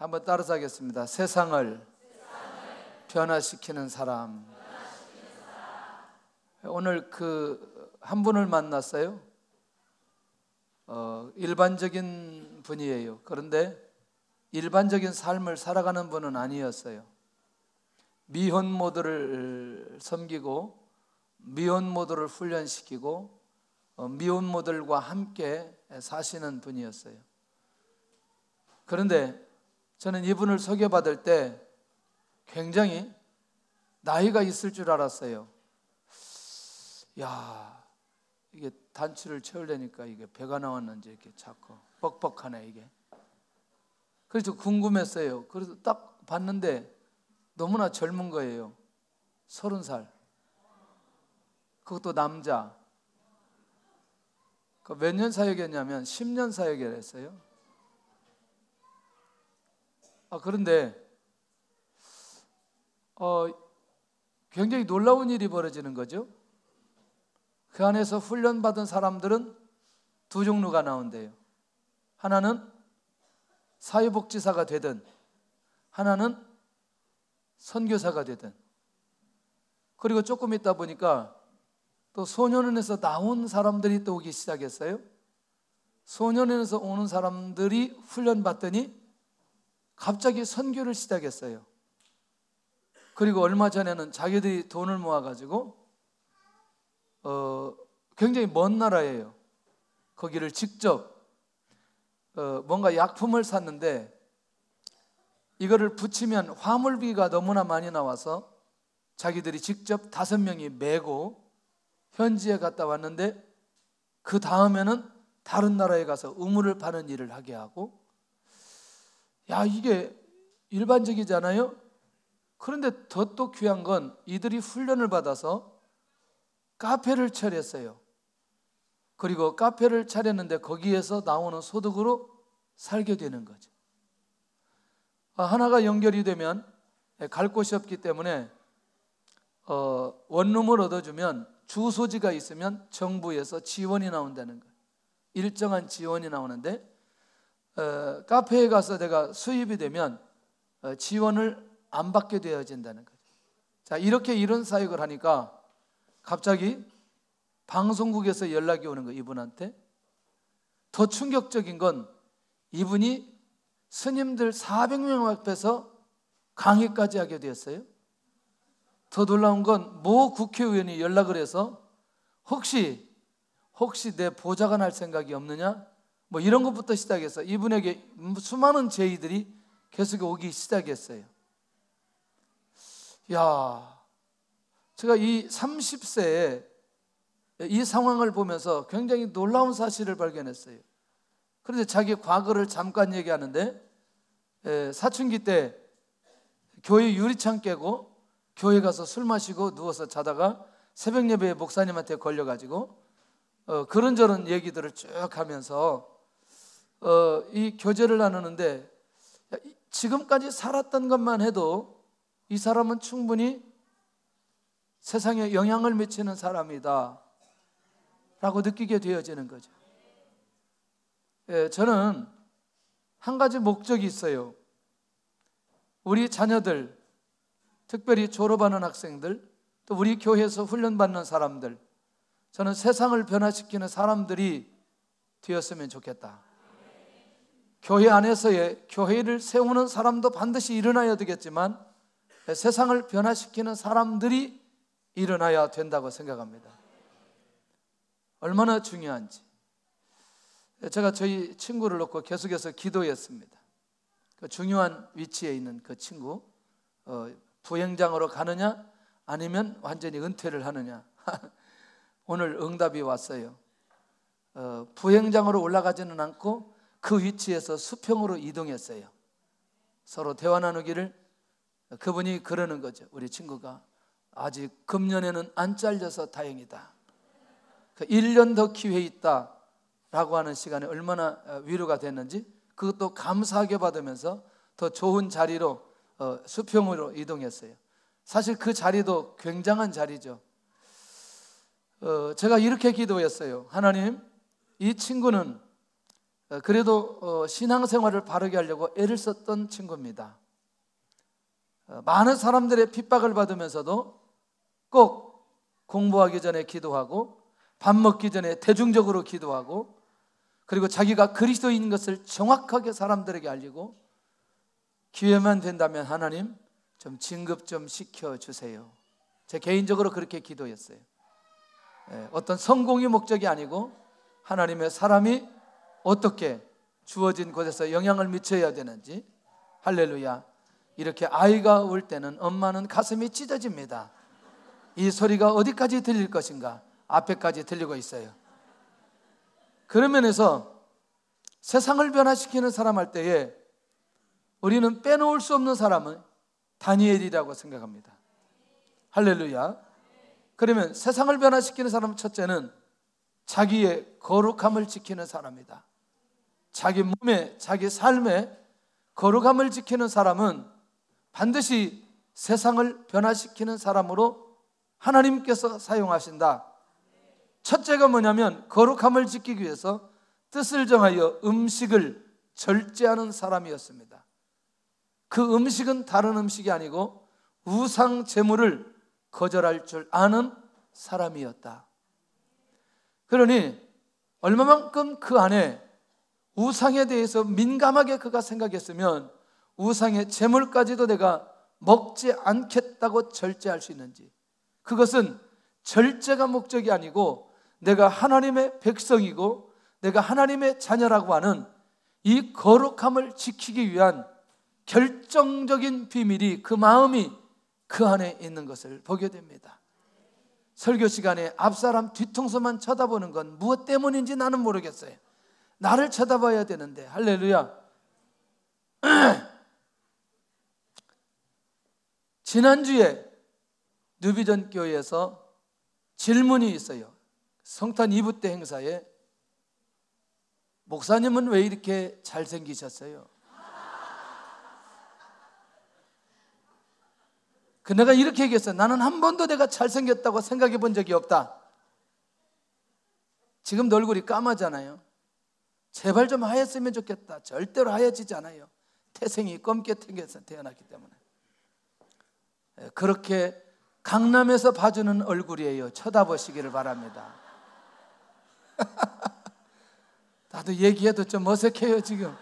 한번 따라서 하겠습니다. 세상을 변화시키는 사람. 오늘 한 분을 만났어요. 일반적인 분이에요. 그런데 일반적인 삶을 살아가는 분은 아니었어요. 미혼모들을 섬기고 미혼모들을 훈련시키고 미혼모들과 함께 사시는 분이었어요. 그런데 저는 이분을 소개받을 때 굉장히 나이가 있을 줄 알았어요. 야, 이게 단추를 채우려니까 이게 배가 나왔는지 이렇게 자꾸 뻑뻑하네 이게. 그래서 궁금했어요. 그래서 딱 봤는데 너무나 젊은 거예요. 30살. 그것도 남자. 몇 년 사역이었냐면 10년 사역을 했어요. 그런데 굉장히 놀라운 일이 벌어지는 거죠. 그 안에서 훈련받은 사람들은 두 종류가 나온대요. 하나는 사회복지사가 되든 하나는 선교사가 되든. 그리고 조금 있다 보니까 또 소년원에서 나온 사람들이 또 오기 시작했어요. 소년원에서 오는 사람들이 훈련받더니 갑자기 선교를 시작했어요. 그리고 얼마 전에는 자기들이 돈을 모아가지고 굉장히 먼 나라예요. 거기를 직접 뭔가 약품을 샀는데 이거를 붙이면 화물비가 너무나 많이 나와서 자기들이 직접 5명이 메고 현지에 갔다 왔는데 그 다음에는 다른 나라에 가서 우물을 파는 일을 하게 하고, 야, 이게 일반적이잖아요. 그런데 더 또 귀한 건 이들이 훈련을 받아서 카페를 차렸어요. 그리고 카페를 차렸는데 거기에서 나오는 소득으로 살게 되는 거죠. 하나가 연결이 되면 갈 곳이 없기 때문에 원룸을 얻어주면 주소지가 있으면 정부에서 지원이 나온다는 거예요. 일정한 지원이 나오는데 카페에 가서 내가 수입이 되면 지원을 안 받게 되어진다는 거죠. 자, 이렇게 이런 사역을 하니까 갑자기 방송국에서 연락이 오는 거예요. 이분한테. 더 충격적인 건 이분이 스님들 400명 앞에서 강의까지 하게 되었어요. 더 놀라운 건 모 국회의원이 연락을 해서 혹시 내 보좌관 할 생각이 없느냐? 뭐 이런 것부터 시작해서 이분에게 수많은 제의들이 계속 오기 시작했어요. 야, 제가 이 30세에 이 상황을 보면서 굉장히 놀라운 사실을 발견했어요. 그런데 자기 과거를 잠깐 얘기하는데 사춘기 때 교회 유리창 깨고 교회 가서 술 마시고 누워서 자다가 새벽 예배에 목사님한테 걸려가지고 그런저런 얘기들을 쭉 하면서 이 교제를 나누는데 지금까지 살았던 것만 해도 이 사람은 충분히 세상에 영향을 미치는 사람이다 라고 느끼게 되어지는 거죠. 저는 한 가지 목적이 있어요. 우리 자녀들, 특별히 졸업하는 학생들, 또 우리 교회에서 훈련받는 사람들, 저는 세상을 변화시키는 사람들이 되었으면 좋겠다. 교회 안에서의 교회를 세우는 사람도 반드시 일어나야 되겠지만 세상을 변화시키는 사람들이 일어나야 된다고 생각합니다. 얼마나 중요한지. 제가 저희 친구를 놓고 계속해서 기도했습니다. 그 중요한 위치에 있는 그 친구, 부행장으로 가느냐 아니면 완전히 은퇴를 하느냐. 오늘 응답이 왔어요. 부행장으로 올라가지는 않고 그 위치에서 수평으로 이동했어요. 서로 대화 나누기를. 그분이 그러는 거죠. 우리 친구가 아직 금년에는 안 잘려서 다행이다. 1년 더 기회 있다 라고 하는 시간에 얼마나 위로가 됐는지 그것도 감사하게 받으면서 더 좋은 자리로 수평으로 이동했어요. 사실 그 자리도 굉장한 자리죠. 제가 이렇게 기도했어요. 하나님, 이 친구는 그래도 신앙생활을 바르게 하려고 애를 썼던 친구입니다. 많은 사람들의 핍박을 받으면서도 꼭 공부하기 전에 기도하고 밥 먹기 전에 대중적으로 기도하고, 그리고 자기가 그리스도인 것을 정확하게 사람들에게 알리고, 기회만 된다면 하나님 좀 진급 좀 시켜주세요. 제 개인적으로 그렇게 기도했어요. 어떤 성공이 목적이 아니고 하나님의 사람이 어떻게 주어진 곳에서 영향을 미쳐야 되는지. 할렐루야. 이렇게 아이가 울 때는 엄마는 가슴이 찢어집니다. 이 소리가 어디까지 들릴 것인가? 앞에까지 들리고 있어요. 그런 면에서 세상을 변화시키는 사람 할 때에 우리는 빼놓을 수 없는 사람은 다니엘이라고 생각합니다. 할렐루야. 그러면 세상을 변화시키는 사람 첫째는 자기의 거룩함을 지키는 사람이다. 자기 몸에, 자기 삶에 거룩함을 지키는 사람은 반드시 세상을 변화시키는 사람으로 하나님께서 사용하신다. 첫째가 뭐냐면 거룩함을 지키기 위해서 뜻을 정하여 음식을 절제하는 사람이었습니다. 그 음식은 다른 음식이 아니고 우상 제물을 거절할 줄 아는 사람이었다. 그러니 얼마만큼 그 안에 우상에 대해서 민감하게 그가 생각했으면 우상의 제물까지도 내가 먹지 않겠다고 절제할 수 있는지. 그것은 절제가 목적이 아니고 내가 하나님의 백성이고 내가 하나님의 자녀라고 하는 이 거룩함을 지키기 위한 결정적인 비밀이, 그 마음이 그 안에 있는 것을 보게 됩니다. 설교 시간에 앞사람 뒤통수만 쳐다보는 건 무엇 때문인지 나는 모르겠어요. 나를 쳐다봐야 되는데. 할렐루야. 지난주에 뉴비전 교회에서 질문이 있어요. 성탄 2부 때 행사에 목사님은 왜 이렇게 잘생기셨어요? 내가 이렇게 얘기했어요. 나는 한 번도 내가 잘생겼다고 생각해 본 적이 없다. 지금도 얼굴이 까마잖아요. 제발 좀 하였으면 좋겠다. 절대로 하얘지지 않아요. 태생이 검게 생겨서 태어났기 때문에. 그렇게 강남에서 봐주는 얼굴이에요. 쳐다보시기를 바랍니다. 나도 얘기해도 좀 어색해요 지금.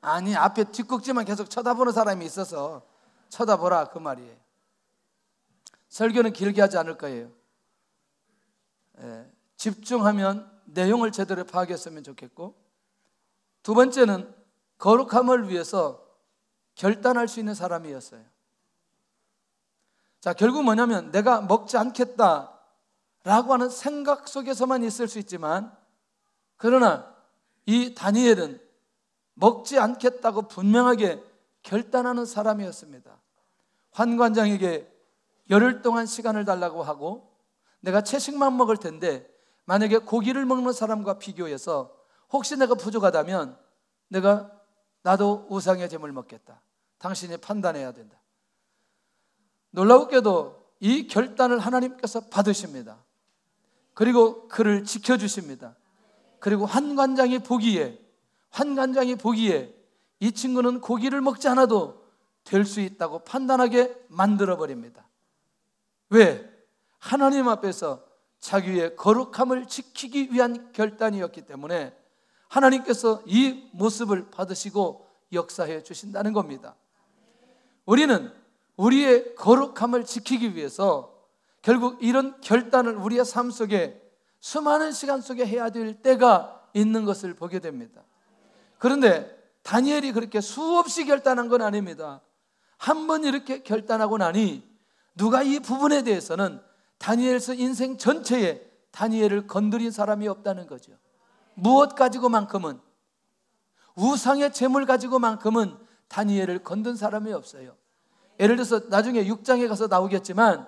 아니, 앞에 뒷꼭지만 계속 쳐다보는 사람이 있어서 쳐다보라 그 말이에요. 설교는 길게 하지 않을 거예요. 집중하면 내용을 제대로 파악했으면 좋겠고, 두 번째는 거룩함을 위해서 결단할 수 있는 사람이었어요. 자, 결국 뭐냐면 내가 먹지 않겠다라고 하는 생각 속에서만 있을 수 있지만, 그러나 이 다니엘은 먹지 않겠다고 분명하게 결단하는 사람이었습니다. 환관장에게 열흘 동안 시간을 달라고 하고, 내가 채식만 먹을 텐데 만약에 고기를 먹는 사람과 비교해서 혹시 내가 부족하다면 나도 우상의 제물 먹겠다. 당신이 판단해야 된다. 놀라웠게도 이 결단을 하나님께서 받으십니다. 그리고 그를 지켜주십니다. 그리고 환관장이 보기에 이 친구는 고기를 먹지 않아도 될 수 있다고 판단하게 만들어버립니다. 왜? 하나님 앞에서 자기의 거룩함을 지키기 위한 결단이었기 때문에 하나님께서 이 모습을 받으시고 역사해 주신다는 겁니다. 우리는 우리의 거룩함을 지키기 위해서 결국 이런 결단을 우리의 삶 속에 수많은 시간 속에 해야 될 때가 있는 것을 보게 됩니다. 그런데 다니엘이 그렇게 수없이 결단한 건 아닙니다. 한 번 이렇게 결단하고 나니 누가 이 부분에 대해서는 다니엘서 인생 전체에 다니엘을 건드린 사람이 없다는 거죠. 무엇 가지고만큼은, 우상의 재물 가지고만큼은 다니엘을 건든 사람이 없어요. 예를 들어서 나중에 6장에 가서 나오겠지만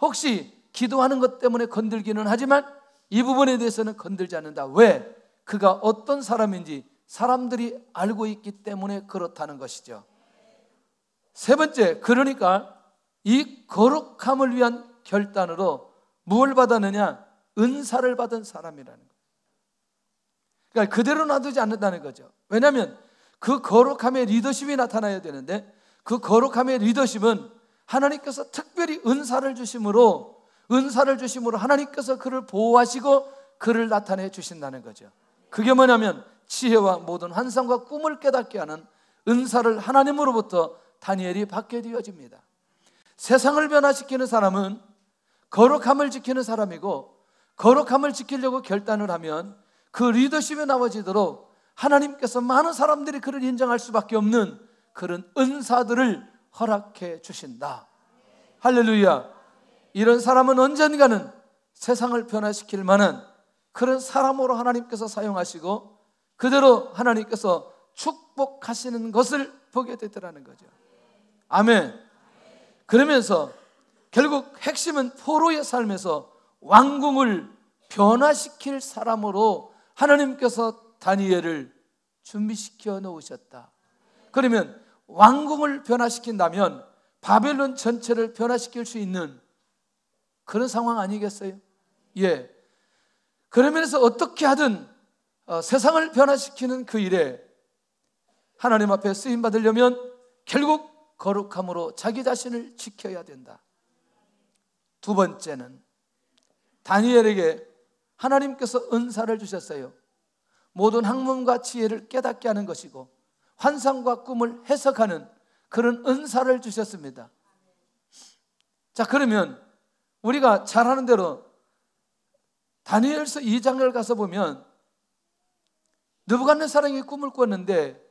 혹시 기도하는 것 때문에 건들기는 하지만 이 부분에 대해서는 건들지 않는다. 왜? 그가 어떤 사람인지 사람들이 알고 있기 때문에 그렇다는 것이죠. 세 번째, 그러니까 이 거룩함을 위한 결단으로 무엇을 받았느냐? 은사를 받은 사람이라는 거예요. 그러니까 그대로 놔두지 않는다는 거죠. 왜냐하면 그 거룩함의 리더십이 나타나야 되는데, 그 거룩함의 리더십은 하나님께서 특별히 은사를 주심으로 하나님께서 그를 보호하시고 그를 나타내 주신다는 거죠. 그게 뭐냐면 지혜와 모든 환상과 꿈을 깨닫게 하는 은사를 하나님으로부터 다니엘이 받게 되어집니다. 세상을 변화시키는 사람은 거룩함을 지키는 사람이고, 거룩함을 지키려고 결단을 하면 그 리더십이 나와지도록 하나님께서 많은 사람들이 그를 인정할 수밖에 없는 그런 은사들을 허락해 주신다. 할렐루야. 이런 사람은 언젠가는 세상을 변화시킬 만한 그런 사람으로 하나님께서 사용하시고 그대로 하나님께서 축복하시는 것을 보게 되더라는 거죠. 아멘. 그러면서 결국 핵심은 포로의 삶에서 왕궁을 변화시킬 사람으로 하나님께서 다니엘을 준비시켜 놓으셨다. 그러면 왕궁을 변화시킨다면 바벨론 전체를 변화시킬 수 있는 그런 상황 아니겠어요? 예. 그러면서 어떻게 하든 세상을 변화시키는 그 일에 하나님 앞에 쓰임 받으려면 결국 거룩함으로 자기 자신을 지켜야 된다. 두 번째는 다니엘에게 하나님께서 은사를 주셨어요. 모든 학문과 지혜를 깨닫게 하는 것이고 환상과 꿈을 해석하는 그런 은사를 주셨습니다. 자, 그러면 우리가 잘 아는 대로 다니엘서 2장을 가서 보면 느부갓네살이 꿈을 꿨는데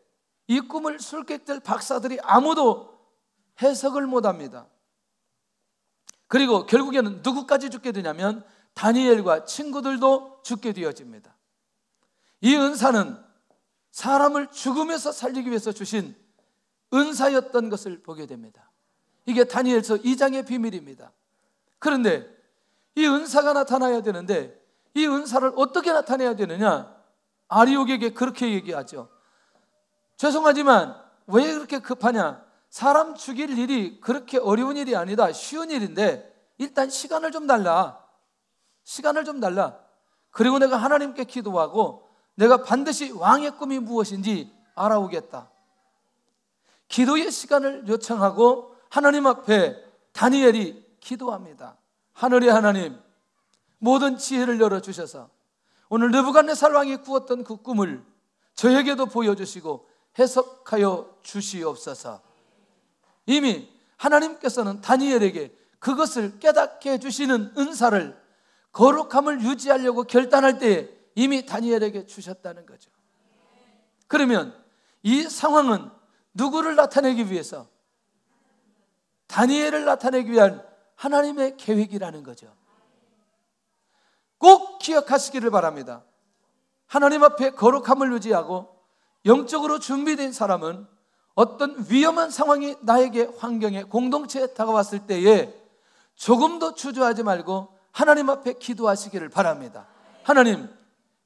이 꿈을 술객들 박사들이 아무도 해석을 못합니다. 그리고 결국에는 누구까지 죽게 되냐면 다니엘과 친구들도 죽게 되어집니다. 이 은사는 사람을 죽음에서 살리기 위해서 주신 은사였던 것을 보게 됩니다. 이게 다니엘서 2장의 비밀입니다. 그런데 이 은사가 나타나야 되는데 이 은사를 어떻게 나타내야 되느냐? 아리옥에게 그렇게 얘기하죠. 죄송하지만 왜 그렇게 급하냐? 사람 죽일 일이 그렇게 어려운 일이 아니다. 쉬운 일인데 일단 시간을 좀 달라. 그리고 내가 하나님께 기도하고 내가 반드시 왕의 꿈이 무엇인지 알아오겠다. 기도의 시간을 요청하고 하나님 앞에 다니엘이 기도합니다. 하늘의 하나님, 모든 지혜를 열어주셔서 오늘 느부갓네살 왕이 꾸었던 그 꿈을 저에게도 보여주시고 해석하여 주시옵소서. 이미 하나님께서는 다니엘에게 그것을 깨닫게 해주시는 은사를 거룩함을 유지하려고 결단할 때에 이미 다니엘에게 주셨다는 거죠. 그러면 이 상황은 누구를 나타내기 위해서? 다니엘을 나타내기 위한 하나님의 계획이라는 거죠. 꼭 기억하시기를 바랍니다. 하나님 앞에 거룩함을 유지하고 영적으로 준비된 사람은 어떤 위험한 상황이 나에게 환경에 공동체에 다가왔을 때에 조금도 주저하지 말고 하나님 앞에 기도하시기를 바랍니다. 하나님,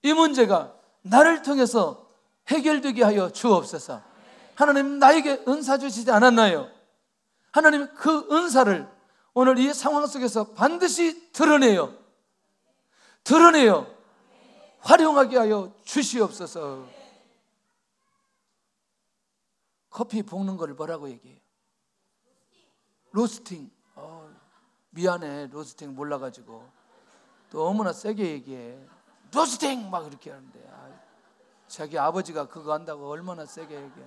이 문제가 나를 통해서 해결되게 하여 주옵소서. 하나님, 나에게 은사 주시지 않았나요? 하나님, 그 은사를 오늘 이 상황 속에서 반드시 드러내요. 활용하게 하여 주시옵소서. 커피 볶는 걸 뭐라고 얘기해요? 로스팅. 미안해, 로스팅 몰라가지고 너무나 세게 얘기해. 로스팅 막 이렇게 하는데 자기 아버지가 그거 한다고 얼마나 세게 얘기해.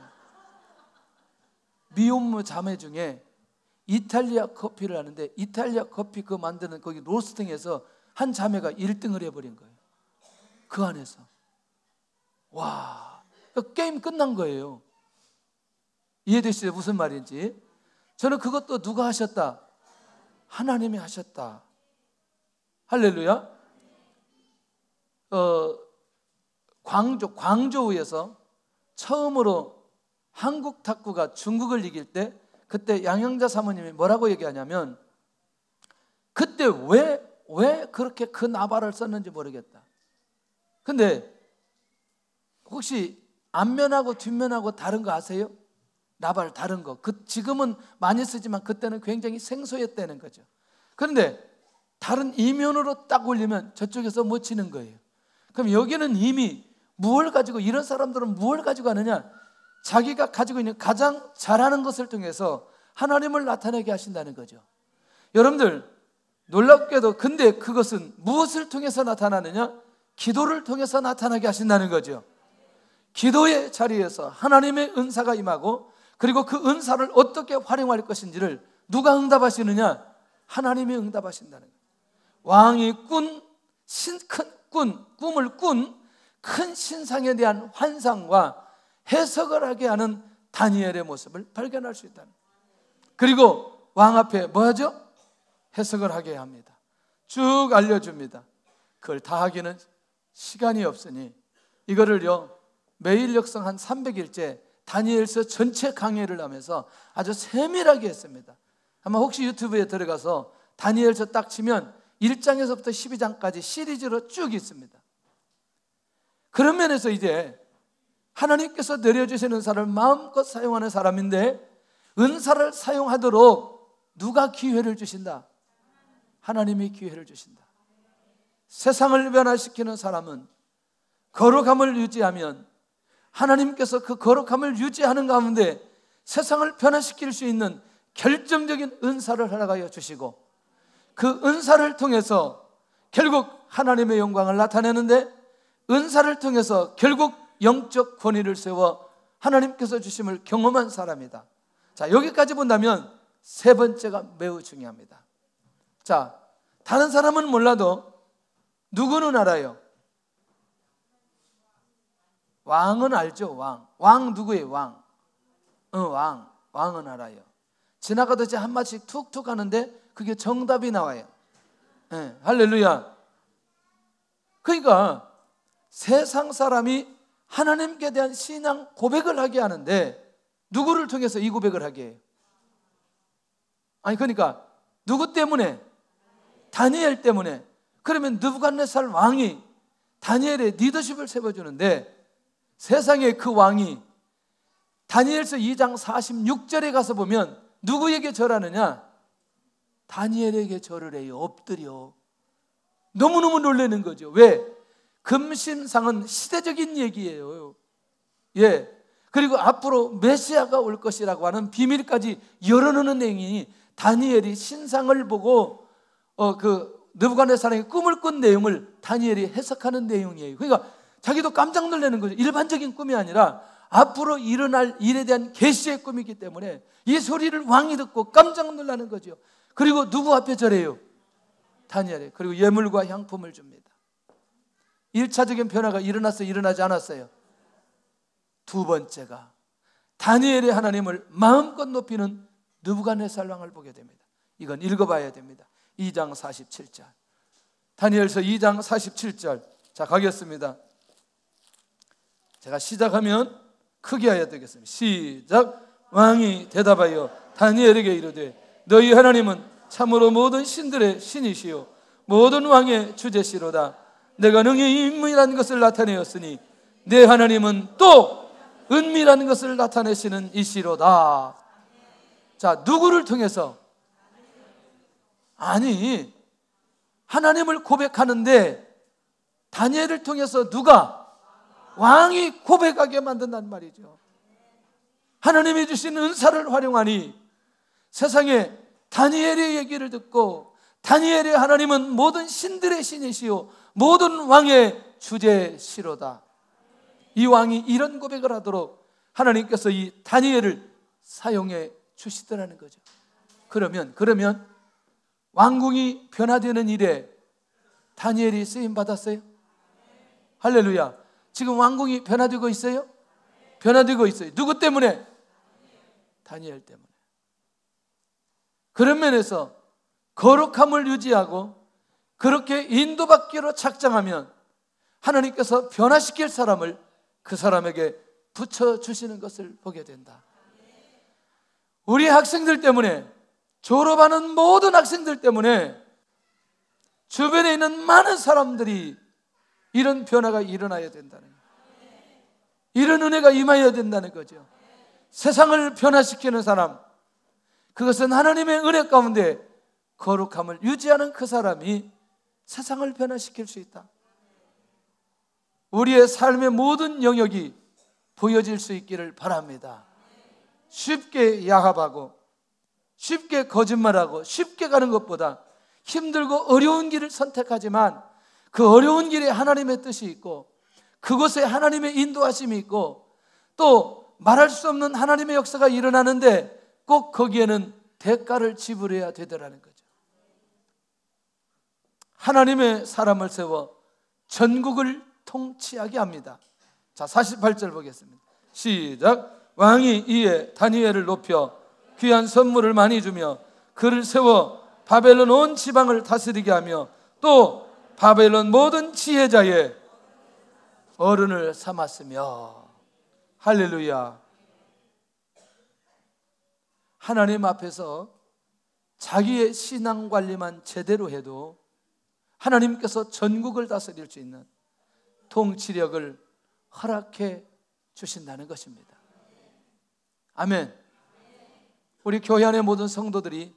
미혼모 자매 중에 이탈리아 커피를 하는데 이탈리아 커피 그 만드는 거기 로스팅에서 한 자매가 1등을 해버린 거예요. 그 안에서. 와, 게임 끝난 거예요. 이해되시죠? 무슨 말인지. 저는 그것도 누가 하셨다? 하나님이 하셨다. 할렐루야. 광저우에서 처음으로 한국 탁구가 중국을 이길 때 그때 양영자 사모님이 뭐라고 얘기하냐면 그때 왜 그렇게 그 나발을 썼는지 모르겠다. 근데 혹시 앞면하고 뒷면하고 다른 거 아세요? 나발 다른 거. 지금은 많이 쓰지만 그때는 굉장히 생소했다는 거죠. 그런데 다른 이면으로 딱 올리면 저쪽에서 못 치는 거예요. 그럼 여기는 이미 무엇을 가지고, 이런 사람들은 무엇을 가지고 하느냐? 자기가 가지고 있는 가장 잘하는 것을 통해서 하나님을 나타내게 하신다는 거죠. 여러분들 놀랍게도 근데 그것은 무엇을 통해서 나타나느냐? 기도를 통해서 나타나게 하신다는 거죠. 기도의 자리에서 하나님의 은사가 임하고, 그리고 그 은사를 어떻게 활용할 것인지를 누가 응답하시느냐? 하나님이 응답하신다는 거예요. 왕이 꿈을 꾼 큰 신상에 대한 환상과 해석을 하게 하는 다니엘의 모습을 발견할 수 있다는 거예요. 그리고 왕 앞에 뭐 하죠? 해석을 하게 합니다. 쭉 알려줍니다. 그걸 다 하기는 시간이 없으니 이거를요, 매일 역성 한 300일째 다니엘서 전체 강의를 하면서 아주 세밀하게 했습니다. 아마 혹시 유튜브에 들어가서 다니엘서 딱 치면 1장에서부터 12장까지 시리즈로 쭉 있습니다. 그런 면에서 이제 하나님께서 내려주시는 은사를 마음껏 사용하는 사람인데, 은사를 사용하도록 누가 기회를 주신다? 하나님이 기회를 주신다. 세상을 변화시키는 사람은 거룩함을 유지하면 하나님께서 그 거룩함을 유지하는 가운데 세상을 변화시킬 수 있는 결정적인 은사를 허락하여 주시고, 그 은사를 통해서 결국 하나님의 영광을 나타내는데, 은사를 통해서 결국 영적 권위를 세워 하나님께서 주심을 경험한 사람이다. 자, 여기까지 본다면 세 번째가 매우 중요합니다. 자, 다른 사람은 몰라도 누구는 알아요? 왕은 알죠. 왕 누구예요? 왕은 알아요. 지나가듯이 한마디씩 툭툭 하는데 그게 정답이 나와요. 네, 할렐루야. 그러니까 세상 사람이 하나님께 대한 신앙 고백을 하게 하는데 누구를 통해서 이 고백을 하게 해요? 아니 그러니까 누구 때문에? 다니엘 때문에. 그러면 느부갓네살 왕이 다니엘의 리더십을 세워주는데, 세상에 그 왕이 다니엘서 2장 46절에 가서 보면 누구에게 절하느냐? 다니엘에게 절을 해요. 엎드려. 너무너무 놀라는 거죠. 왜? 금심상은 시대적인 얘기예요. 예. 그리고 앞으로 메시아가 올 것이라고 하는 비밀까지 열어놓는 내용이, 다니엘이 신상을 보고 느부갓네살의 꿈을 꾼 내용을 다니엘이 해석하는 내용이에요. 그러니까 자기도 깜짝 놀라는 거죠. 일반적인 꿈이 아니라 앞으로 일어날 일에 대한 계시의 꿈이기 때문에 이 소리를 왕이 듣고 깜짝 놀라는 거죠. 그리고 누구 앞에 절해요? 다니엘에. 그리고 예물과 향품을 줍니다. 1차적인 변화가 일어났어요? 일어나지 않았어요? 두 번째가 다니엘의 하나님을 마음껏 높이는 느부갓네살 왕을 보게 됩니다. 이건 읽어봐야 됩니다. 2장 47절. 다니엘서 2장 47절. 자, 가겠습니다. 제가 시작하면 크게 하여야 되겠습니다. 시작. 왕이 대답하여 다니엘에게 이르되 너희 하나님은 참으로 모든 신들의 신이시요 모든 왕의 주제시로다. 내가 능히 인문이라는 것을 나타내었으니 내 하나님은 또 은밀한 것을 나타내시는 이시로다. 자, 누구를 통해서? 아니, 하나님을 고백하는데 다니엘을 통해서 누가? 왕이 고백하게 만든단 말이죠. 하나님이 주신 은사를 활용하니 세상에 다니엘의 얘기를 듣고, 다니엘의 하나님은 모든 신들의 신이시요 모든 왕의 주제시로다. 이 왕이 이런 고백을 하도록 하나님께서 이 다니엘을 사용해 주시더라는 거죠. 그러면 왕궁이 변화되는 일에 다니엘이 쓰임 받았어요? 할렐루야. 지금 왕궁이 변화되고 있어요? 변화되고 있어요. 누구 때문에? 다니엘 때문에. 그런 면에서 거룩함을 유지하고 그렇게 인도받기로 작정하면 하나님께서 변화시킬 사람을 그 사람에게 붙여주시는 것을 보게 된다. 우리 학생들 때문에, 졸업하는 모든 학생들 때문에 주변에 있는 많은 사람들이 이런 변화가 일어나야 된다는 거예요. 이런 은혜가 임하여야 된다는 거죠. 세상을 변화시키는 사람, 그것은 하나님의 은혜 가운데 거룩함을 유지하는 그 사람이 세상을 변화시킬 수 있다. 우리의 삶의 모든 영역이 보여질 수 있기를 바랍니다. 쉽게 야합하고 쉽게 거짓말하고 쉽게 가는 것보다 힘들고 어려운 길을 선택하지만 그 어려운 길에 하나님의 뜻이 있고 그곳에 하나님의 인도하심이 있고 또 말할 수 없는 하나님의 역사가 일어나는데 꼭 거기에는 대가를 지불해야 되더라는 거죠. 하나님의 사람을 세워 전국을 통치하게 합니다. 자, 48절 보겠습니다. 시작. 왕이 이에 다니엘을 높여 귀한 선물을 많이 주며 그를 세워 바벨론 온 지방을 다스리게 하며 또 바벨론 모든 지혜자의 어른을 삼았으며. 할렐루야. 하나님 앞에서 자기의 신앙관리만 제대로 해도 하나님께서 전국을 다스릴 수 있는 통치력을 허락해 주신다는 것입니다. 아멘. 우리 교회 안의 모든 성도들이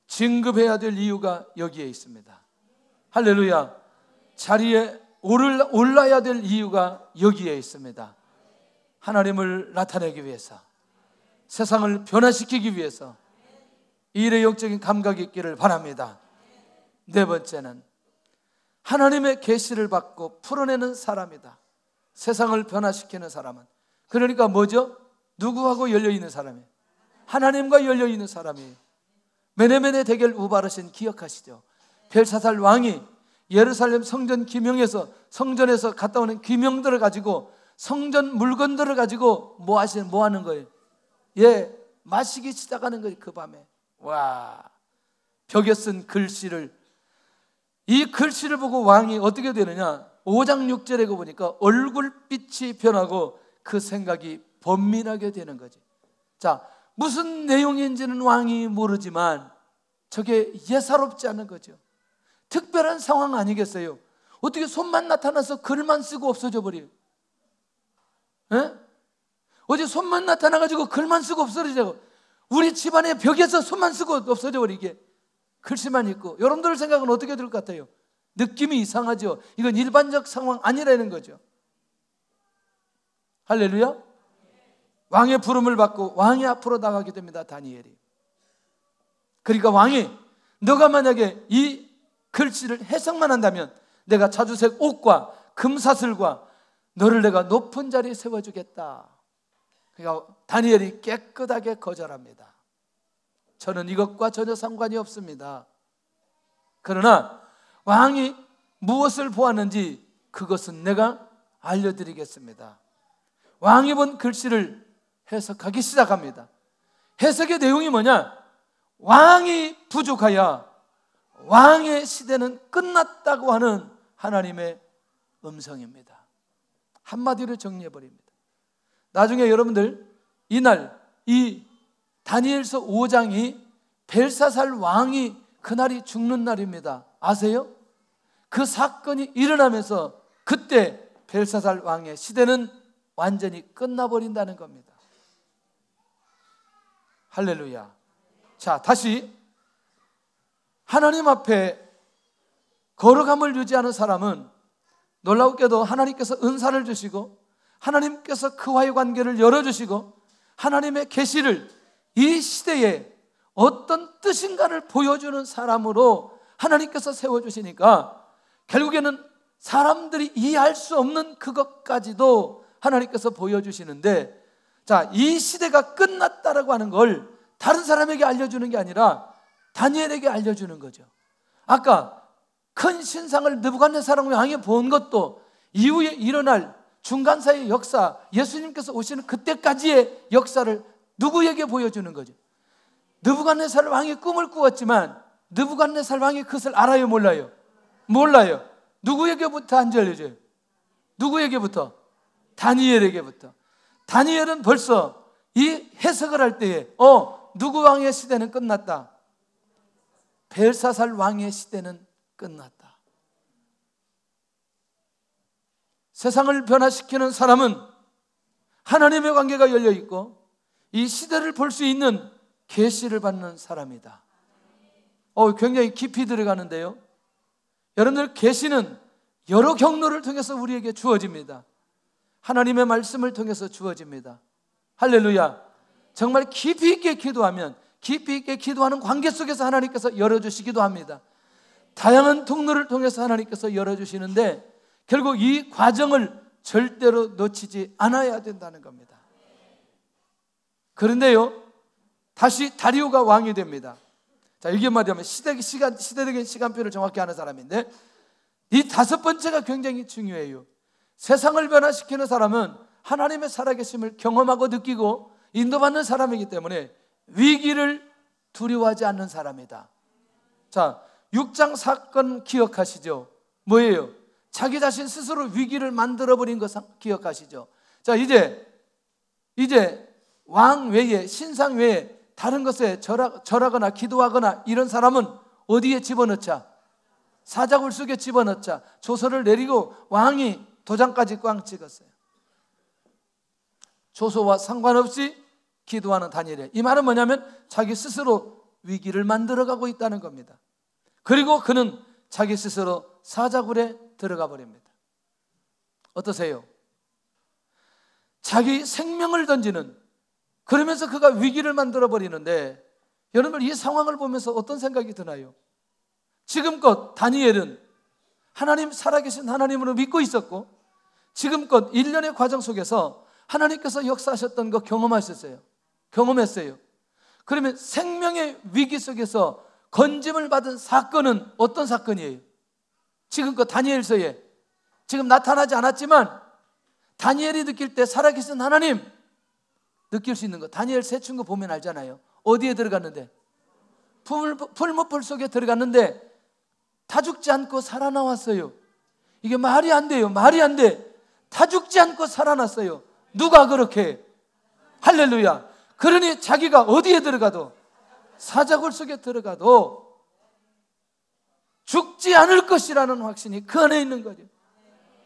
진급해야 될 이유가 여기에 있습니다. 할렐루야. 자리에 올라야 될 이유가 여기에 있습니다. 하나님을 나타내기 위해서, 세상을 변화시키기 위해서 이 일의 영적인 감각이 있기를 바랍니다. 네 번째는 하나님의 계시를 받고 풀어내는 사람이다. 세상을 변화시키는 사람은 그러니까 뭐죠? 누구하고 열려있는 사람이에요? 하나님과 열려있는 사람이에요. 메네메네 대결 우바르신 기억하시죠? 벨사살 왕이 예루살렘 성전 기명에서 성전에서 갔다 오는 기명들을 가지고 성전 물건들을 가지고 뭐 하는 거예요? 예, 마시기 시작하는 거예요. 그 밤에. 와, 벽에 쓴 글씨를, 이 글씨를 보고 왕이 어떻게 되느냐? 5장 6절에 보니까 얼굴빛이 변하고 그 생각이 번민하게 되는 거지. 자, 무슨 내용인지는 왕이 모르지만 저게 예사롭지 않은 거죠. 특별한 상황 아니겠어요? 어떻게 손만 나타나서 글만 쓰고 없어져 버려요? 에? 어제 손만 나타나가지고 글만 쓰고 없어지고, 우리 집안의 벽에서 손만 쓰고 없어져 버리게 글씨만 있고. 여러분들 생각은 어떻게 될 것 같아요? 느낌이 이상하죠. 이건 일반적 상황 아니라는 거죠. 할렐루야. 왕의 부름을 받고 왕이 앞으로 나가게 됩니다. 다니엘이. 그러니까 왕이 너가 만약에 이 글씨를 해석만 한다면 내가 자주색 옷과 금사슬과 너를 내가 높은 자리에 세워주겠다. 그러니까 다니엘이 깨끗하게 거절합니다. 저는 이것과 전혀 상관이 없습니다. 그러나 왕이 무엇을 보았는지 그것은 내가 알려드리겠습니다. 왕이 본 글씨를 해석하기 시작합니다. 해석의 내용이 뭐냐? 왕이 부족하여 왕의 시대는 끝났다고 하는 하나님의 음성입니다. 한마디로 정리해버립니다. 나중에 여러분들 이날 이 다니엘서 5장이 벨사살 왕이 그날이 죽는 날입니다. 아세요? 그 사건이 일어나면서 그때 벨사살 왕의 시대는 완전히 끝나버린다는 겁니다. 할렐루야. 자, 다시 하나님 앞에 거룩함을 유지하는 사람은 놀랍게도 하나님께서 은사를 주시고 하나님께서 그와의 관계를 열어주시고 하나님의 계시를 이 시대에 어떤 뜻인가를 보여주는 사람으로 하나님께서 세워주시니까 결국에는 사람들이 이해할 수 없는 그것까지도 하나님께서 보여주시는데, 자, 이 시대가 끝났다라고 하는 걸 다른 사람에게 알려주는 게 아니라 다니엘에게 알려주는 거죠. 아까 큰 신상을 느부갓네살 왕이 본 것도 이후에 일어날 중간사의 역사, 예수님께서 오시는 그때까지의 역사를 누구에게 보여주는 거죠? 느부갓네살 왕이 꿈을 꾸었지만 느부갓네살 왕이 그것을 알아요, 몰라요? 몰라요. 누구에게부터 알려줘요? 누구에게부터? 다니엘에게부터. 다니엘은 벌써 이 해석을 할 때에 누구 왕의 시대는 끝났다. 벨사살 왕의 시대는 끝났다. 세상을 변화시키는 사람은 하나님의 관계가 열려있고 이 시대를 볼 수 있는 계시를 받는 사람이다. 굉장히 깊이 들어가는데요. 여러분들, 계시는 여러 경로를 통해서 우리에게 주어집니다. 하나님의 말씀을 통해서 주어집니다. 할렐루야. 정말 깊이 있게 기도하면 깊이 있게 기도하는 관계 속에서 하나님께서 열어주시기도 합니다. 다양한 통로를 통해서 하나님께서 열어주시는데 결국 이 과정을 절대로 놓치지 않아야 된다는 겁니다. 그런데요, 다시 다리오가 왕이 됩니다. 자, 이게 말하면 시대적인 시간표를 정확히 아는 사람인데 이 다섯 번째가 굉장히 중요해요. 세상을 변화시키는 사람은 하나님의 살아계심을 경험하고 느끼고 인도받는 사람이기 때문에 위기를 두려워하지 않는 사람이다. 자, 6장 사건 기억하시죠? 뭐예요? 자기 자신 스스로 위기를 만들어버린 것 기억하시죠? 자, 이제 왕 외에, 신상 외에 다른 것에 절하거나 기도하거나 이런 사람은 어디에 집어넣자? 사자굴 속에 집어넣자. 조서를 내리고 왕이 도장까지 꽝 찍었어요. 조서와 상관없이 기도하는 다니엘. 이 말은 뭐냐면 자기 스스로 위기를 만들어가고 있다는 겁니다. 그리고 그는 자기 스스로 사자굴에 들어가 버립니다. 어떠세요? 자기 생명을 던지는, 그러면서 그가 위기를 만들어 버리는데 여러분 이 상황을 보면서 어떤 생각이 드나요? 지금껏 다니엘은 하나님, 살아계신 하나님으로 믿고 있었고 지금껏 1년의 과정 속에서 하나님께서 역사하셨던 거 경험했어요. 그러면 생명의 위기 속에서 건짐을 받은 사건은 어떤 사건이에요? 지금껏 다니엘서에 지금 나타나지 않았지만 다니엘이 느낄 때 살아계신 하나님 느낄 수 있는 거. 다니엘 세 친구 보면 알잖아요. 어디에 들어갔는데? 풀무풀 속에 들어갔는데 다 죽지 않고 살아나왔어요. 이게 말이 안 돼요. 말이 안 돼. 다 죽지 않고 살아났어요. 누가 그렇게 해? 할렐루야. 그러니 자기가 어디에 들어가도, 사자굴 속에 들어가도 죽지 않을 것이라는 확신이 그 안에 있는 거죠.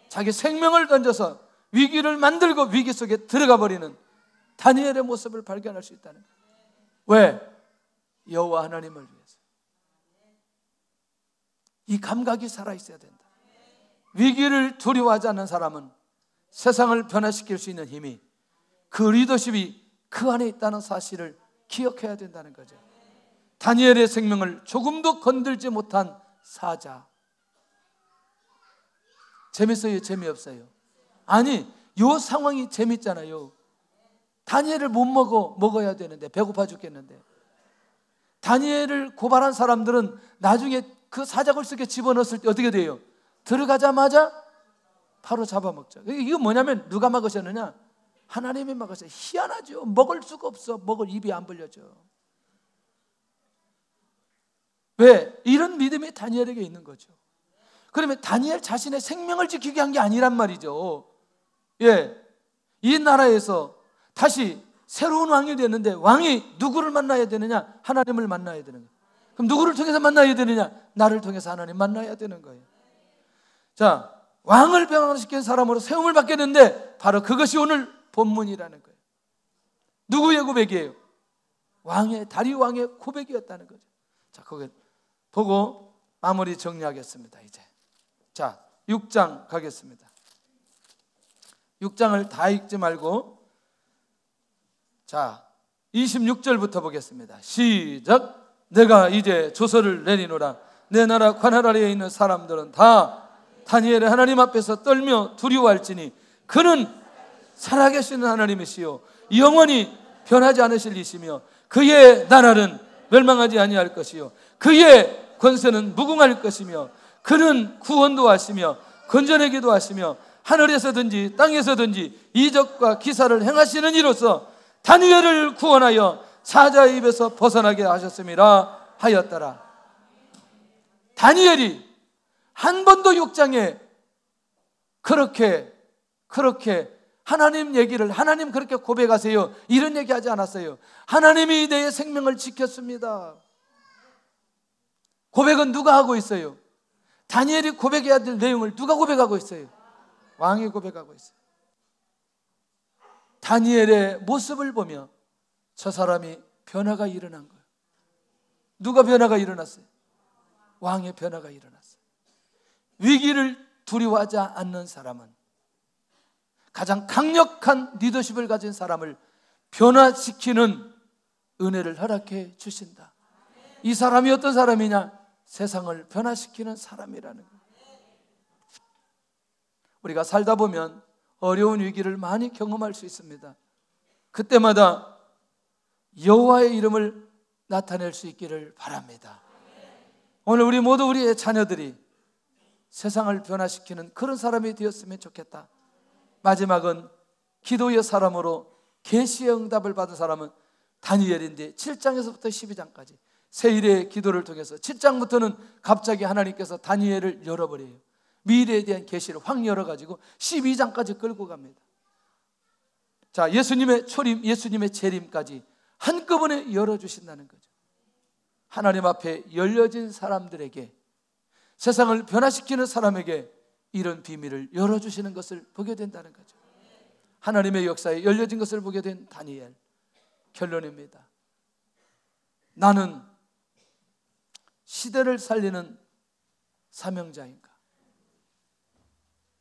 자기 생명을 던져서 위기를 만들고 위기 속에 들어가 버리는 다니엘의 모습을 발견할 수 있다는 거예요. 왜? 여호와 하나님을 위해서. 이 감각이 살아있어야 된다. 위기를 두려워하지 않는 사람은 세상을 변화시킬 수 있는 힘이, 그 리더십이 그 안에 있다는 사실을 기억해야 된다는 거죠. 다니엘의 생명을 조금도 건들지 못한 사자. 재밌어요? 재미없어요? 아니, 이 상황이 재밌잖아요. 다니엘을 못 먹어야 되는데, 배고파 죽겠는데. 다니엘을 고발한 사람들은 나중에 그 사자굴 속에 집어넣었을 때 어떻게 돼요? 들어가자마자 바로 잡아먹죠. 이거 뭐냐면 누가 막으셨느냐? 하나님이 막으셨어요. 희한하죠. 먹을 수가 없어. 먹을 입이 안 벌려져. 왜? 이런 믿음이 다니엘에게 있는 거죠. 그러면 다니엘 자신의 생명을 지키게 한 게 아니란 말이죠. 예, 이 나라에서 다시 새로운 왕이 되는데 왕이 누구를 만나야 되느냐? 하나님을 만나야 되는 거예요. 그럼 누구를 통해서 만나야 되느냐? 나를 통해서 하나님 만나야 되는 거예요. 자, 왕을 변화시킨 사람으로 세움을 받겠는데 바로 그것이 오늘 본문이라는 거예요. 누구의 고백이에요? 다리오 왕의 고백이었다는 거죠. 자, 그걸 보고 마무리 정리하겠습니다. 이제 자, 6장 가겠습니다. 6장을 다 읽지 말고 자, 26절부터 보겠습니다. 시작. 내가 이제 조서를 내리노라. 내 나라 관할 아래에 있는 사람들은 다 다니엘의 하나님 앞에서 떨며 두려워할지니 그는 살아계시는 하나님이시요 영원히 변하지 않으실 이시며 그의 나라는 멸망하지 아니할 것이요 그의 권세는 무궁할 것이며 그는 구원도 하시며 건전하기도 하시며 하늘에서든지 땅에서든지 이적과 기사를 행하시는 이로써 다니엘을 구원하여 사자의 입에서 벗어나게 하셨음이라 하였더라. 다니엘이 한 번도 6장에 그렇게 하나님 얘기를, 하나님 그렇게 고백하세요 이런 얘기하지 않았어요. 하나님이 내 생명을 지켰습니다. 고백은 누가 하고 있어요? 다니엘이 고백해야 될 내용을 누가 고백하고 있어요? 왕이 고백하고 있어요. 다니엘의 모습을 보며 저 사람이 변화가 일어난 거예요. 누가 변화가 일어났어요? 왕의 변화가 일어났어요. 위기를 두려워하지 않는 사람은, 가장 강력한 리더십을 가진 사람을 변화시키는 은혜를 허락해 주신다. 이 사람이 어떤 사람이냐? 세상을 변화시키는 사람이라는 거예요. 우리가 살다 보면 어려운 위기를 많이 경험할 수 있습니다. 그때마다 여호와의 이름을 나타낼 수 있기를 바랍니다. 오늘 우리 모두 우리의 자녀들이 세상을 변화시키는 그런 사람이 되었으면 좋겠다. 마지막은 기도의 사람으로 계시의 응답을 받은 사람은 다니엘인데 7장에서부터 12장까지 세일의 기도를 통해서 7장부터는 갑자기 하나님께서 다니엘을 열어버려요. 미래에 대한 계시를 확 열어가지고 12장까지 끌고 갑니다. 자, 예수님의 초림, 예수님의 재림까지 한꺼번에 열어주신다는 거죠. 하나님 앞에 열려진 사람들에게, 세상을 변화시키는 사람에게 이런 비밀을 열어주시는 것을 보게 된다는 거죠. 하나님의 역사에 열려진 것을 보게 된 다니엘. 결론입니다. 나는 시대를 살리는 사명자인가?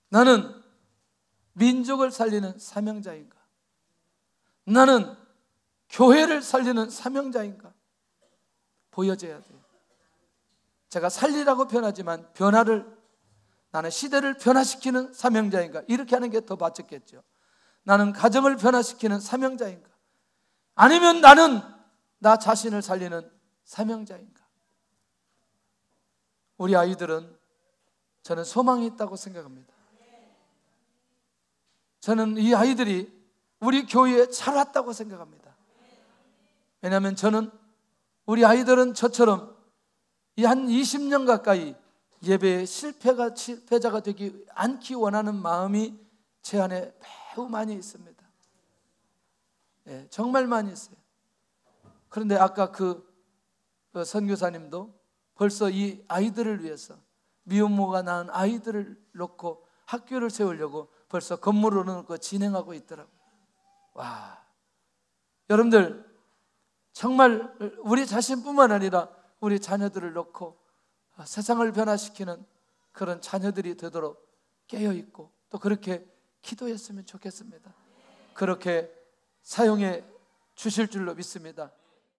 나는 민족을 살리는 사명자인가? 나는 교회를 살리는 사명자인가? 보여져야 돼요. 제가 살리라고 변하지만 나는 시대를 변화시키는 사명자인가? 이렇게 하는 게 더 맞겠죠. 나는 가정을 변화시키는 사명자인가? 아니면 나는 나 자신을 살리는 사명자인가? 우리 아이들은 저는 소망이 있다고 생각합니다. 저는 이 아이들이 우리 교회에 잘 왔다고 생각합니다. 왜냐하면 저는 우리 아이들은 저처럼 이 한 20년 가까이 예배에 실패자가 되지 않기 원하는 마음이 제 안에 매우 많이 있습니다. 네, 정말 많이 있어요. 그런데 아까 그 선교사님도 벌써 이 아이들을 위해서, 미혼모가 낳은 아이들을 놓고 학교를 세우려고 벌써 건물을 놓고 진행하고 있더라고요. 와, 여러분들 정말 우리 자신뿐만 아니라 우리 자녀들을 놓고 세상을 변화시키는 그런 자녀들이 되도록 깨어있고 또 그렇게 기도했으면 좋겠습니다. 그렇게 사용해 주실 줄로 믿습니다.